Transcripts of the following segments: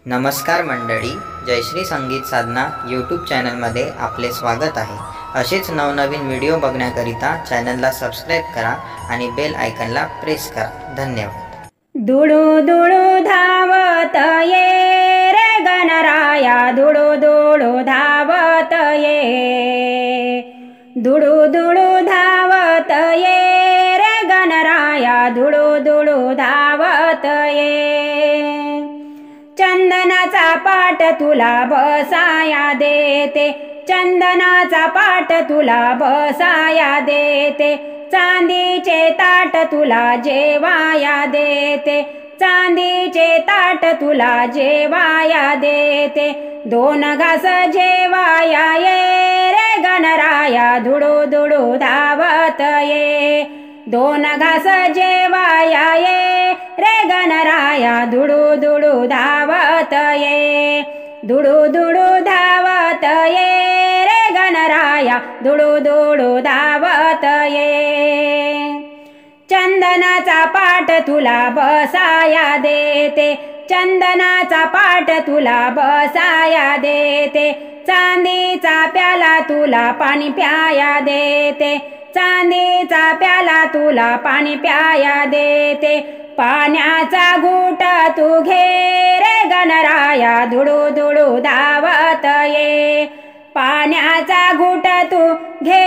नमस्कार मंडळी, जयश्री संगीत साधना यूट्यूब चॅनलमध्ये आपले स्वागत आहे। असेच नवनवीन व्हिडिओ बघण्याकरिता चॅनलला सबस्क्राइब करा आणि बेल आयकॉनला प्रेस करा। धन्यवाद। दुडू दुडू धावत ये रे गणराया, दुडू दुडू धावत ये, दुडू दुडू धावत ये रे गणराया, दुडू दुडू धावत ये। चंदनाचा पाट तुला बसाया देते, चंदनाचा पाट तुला बसाया देते, चांदीचे ताट तुला जेवाया देते, चांदीचे ताट तुला जेवाया देते। दोन घास जेवाया ये रे गणराया, दुडू दुडू धावत ये, दोन घास जेवाया ये रे गणराया, दुडू दुडू धावत ये, दुडू दुडू धावत ये रे गणराया, दुडू दुडू धावत ये। चंदनाचा पाट तुला बसाया देते, चंदनाचा पाट तुला बसाया देते, चांदीचा प्याला तुला पाणी प्याया देते, चांदीचा प्याला तुला पाणी प्याया देते। पाण्याचा घूट तू घे रे गणराया, दुडू दुडू धावत ये, पाण्याचा घूट तू घे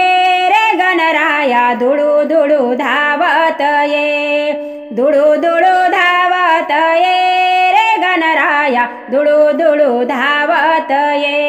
रे गणराया, दुडू दुडू धावत ये, दुडू दुडू धावत ये रे गणराया, दुडू दुडू धावत ये।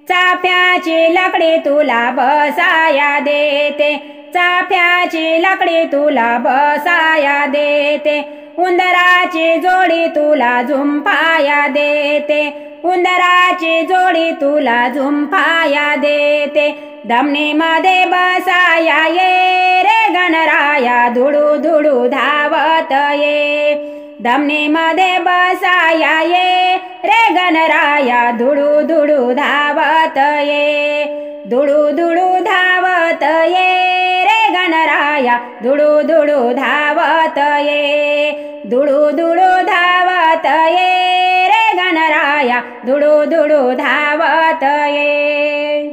चाफ्याची लकडी तुला बसाया देते, चाफ्याची लकडी तुला बसाया देते, उंदराची जोडी तुला झुंपाया देते, उंदराची जोडी तुला झुंपाया देते। धमनीमध्ये बसाया ये रे गणराया, दुडू दुडू धावत ये, धमनीमध्ये बसाया ये रे गणराया, दुडू दुडू धावत ये, दुडू दुडू धावत ये रे गणराया, दुडू दुडू धावत ये, दुडू दुडू धावत ये रे गणराया, दुडू दुडू धावत ये।